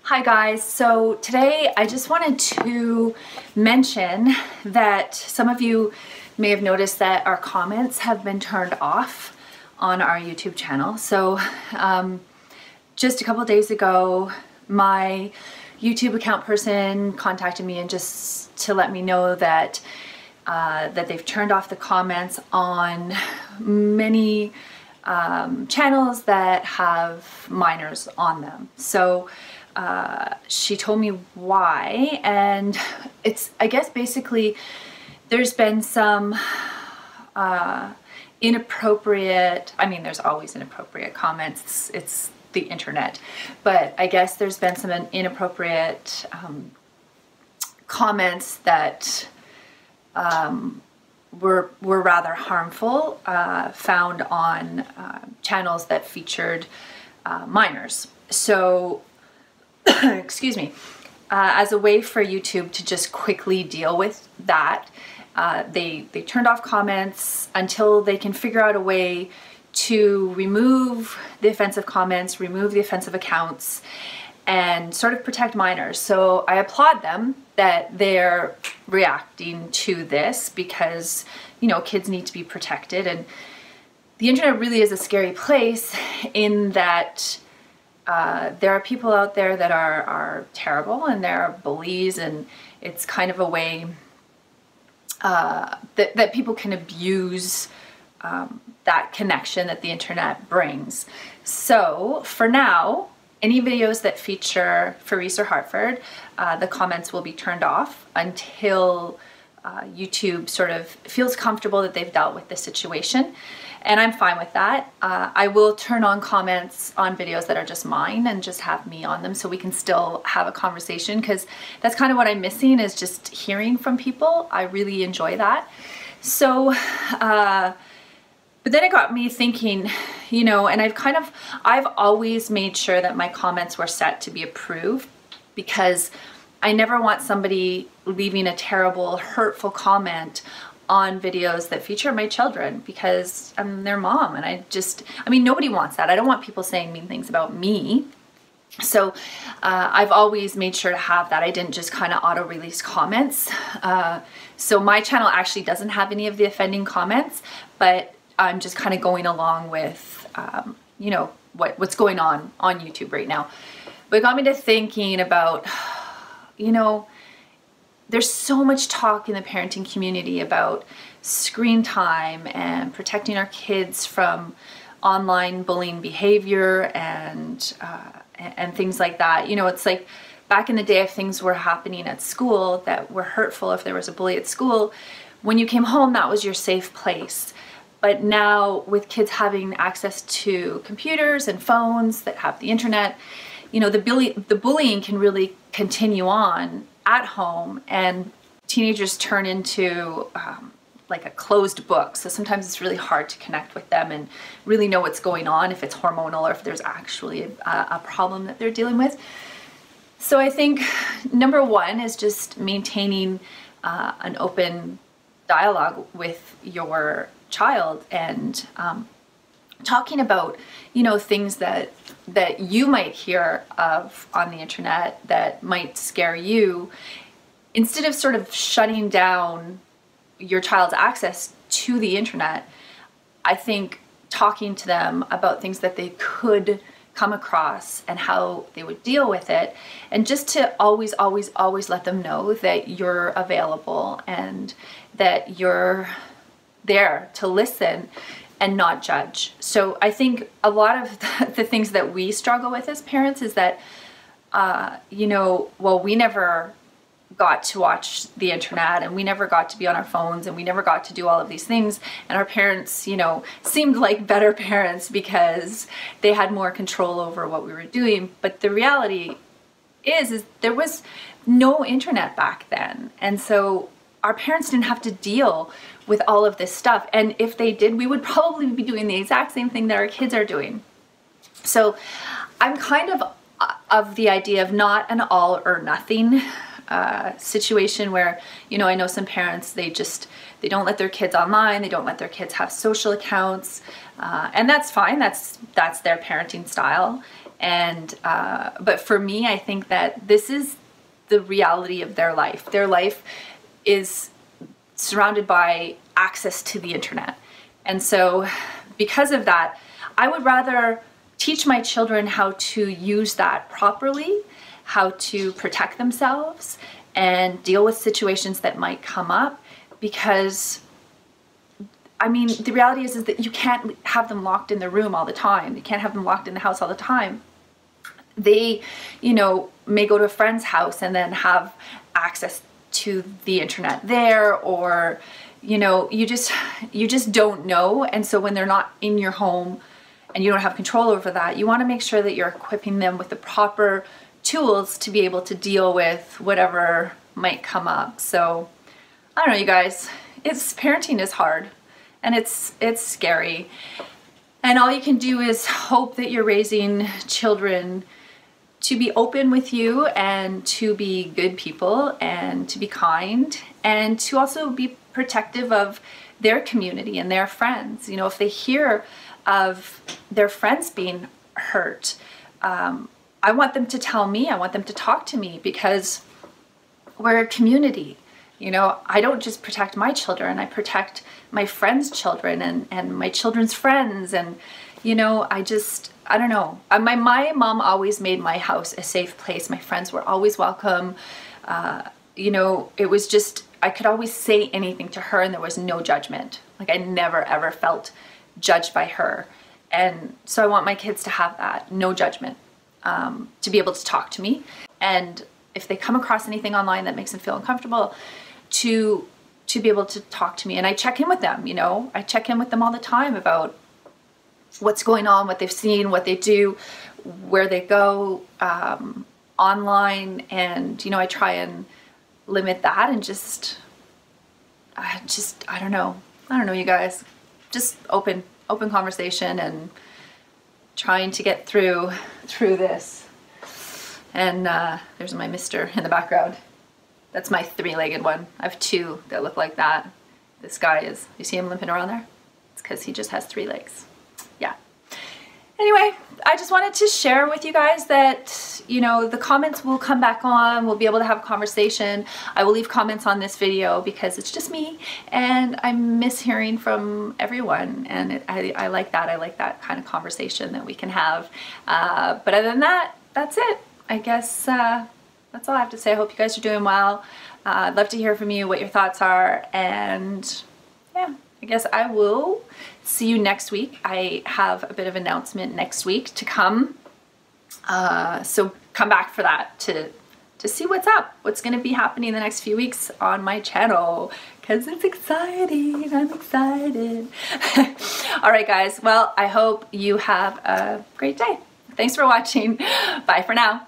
Hi guys, so today I just wanted to mention that some of you may have noticed that our comments have been turned off on our YouTube channel. So just a couple of days ago, my YouTube account person contacted me and just to let me know that that they've turned off the comments on many channels that have minors on them. So she told me why, and it's, I guess basically there's been some inappropriate, I mean there's always inappropriate comments, it's the internet, but I guess there's been some inappropriate comments that were rather harmful, found on channels that featured minors. So excuse me, as a way for YouTube to just quickly deal with that, they turned off comments until they can figure out a way to remove the offensive comments, remove the offensive accounts, and sort of protect minors. So I applaud them that they're reacting to this because, you know, kids need to be protected. And the internet really is a scary place in that there are people out there that are terrible, and there are bullies, and it's kind of a way that people can abuse that connection that the internet brings. So for now, any videos that feature Faris or Hartford, the comments will be turned off until YouTube sort of feels comfortable that they've dealt with the situation. And I'm fine with that. I will turn on comments on videos that are just mine and just have me on them so we can still have a conversation, because that's kind of what I'm missing, is just hearing from people. I really enjoy that. So, but then it got me thinking, you know, and I've always made sure that my comments were set to be approved, because I never want somebody leaving a terrible, hurtful comment on videos that feature my children, because I'm their mom, and I mean, nobody wants that. I don't want people saying mean things about me. So I've always made sure to have that. I didn't just kind of auto-release comments. So my channel actually doesn't have any of the offending comments, but I'm just kind of going along with, you know, what's going on YouTube right now. But it got me to thinking about, you know, there's so much talk in the parenting community about screen time and protecting our kids from online bullying behavior and things like that. You know, it's like back in the day, if things were happening at school that were hurtful, if there was a bully at school, when you came home, that was your safe place. But now with kids having access to computers and phones that have the internet, you know, the bullying can really continue on at home, and teenagers turn into like a closed book. So sometimes it's really hard to connect with them and really know what's going on, if it's hormonal or if there's actually a problem that they're dealing with. So I think number one is just maintaining an open dialogue with your child and talking about, you know, things that you might hear of on the internet that might scare you, instead of sort of shutting down your child's access to the internet. I think talking to them about things that they could come across and how they would deal with it, and just to always let them know that you're available and that you're there to listen and not judge. So I think a lot of the things that we struggle with as parents is that, you know, well, we never got to watch the internet, and we never got to be on our phones, and we never got to do all of these things. And our parents, you know, seemed like better parents because they had more control over what we were doing. But the reality is there was no internet back then. And so our parents didn't have to deal with all of this stuff. And if they did, we would probably be doing the exact same thing that our kids are doing. So I'm kind of the idea of not an all or nothing situation where, you know, I know some parents, they don't let their kids online, they don't let their kids have social accounts, and that's fine, that's their parenting style. And but for me, I think that this is the reality of their life. Their life is surrounded by access to the internet. And so because of that, I would rather teach my children how to use that properly, how to protect themselves and deal with situations that might come up, because I mean, the reality is that you can't have them locked in the room all the time. You can't have them locked in the house all the time. They, you know, may go to a friend's house and then have access to the internet there, or, you know, you just don't know. And so when they're not in your home and you don't have control over that, you want to make sure that you're equipping them with the proper tools to be able to deal with whatever might come up. So I don't know, you guys, parenting is hard. And it's scary. And all you can do is hope that you're raising children to be open with you and to be good people and to be kind and to also be protective of their community and their friends. You know, if they hear of their friends being hurt, I want them to tell me, I want them to talk to me, because we're a community. You know, I don't just protect my children, I protect my friends' children and my children's friends. And, you know, I don't know. My mom always made my house a safe place. My friends were always welcome. You know, it was just, I could always say anything to her and there was no judgment. Like I never ever felt judged by her. And so I want my kids to have that, no judgment, to be able to talk to me. And if they come across anything online that makes them feel uncomfortable, to be able to talk to me. And I check in with them, you know, I check in with them all the time about what's going on, what they've seen, what they do, where they go online. And, you know, I try and limit that and I don't know, you guys, just open conversation and trying to get through this. And there's my mister in the background. That's my three-legged one. I have two that look like that. This guy is, you see him limping around there? It's because he just has 3 legs. Yeah. Anyway, I just wanted to share with you guys that, you know, the comments will come back on. We'll be able to have a conversation. I will leave comments on this video because it's just me and I miss hearing from everyone. And I like that. I like that kind of conversation that we can have. But other than that, that's it. I guess that's all I have to say. I hope you guys are doing well. I'd love to hear from you what your thoughts are. And yeah, I guess I will see you next week. I have a bit of announcement next week to come. So come back for that to see what's up, what's going to be happening the next few weeks on my channel, because it's exciting. I'm excited. All right, guys. Well, I hope you have a great day. Thanks for watching. Bye for now.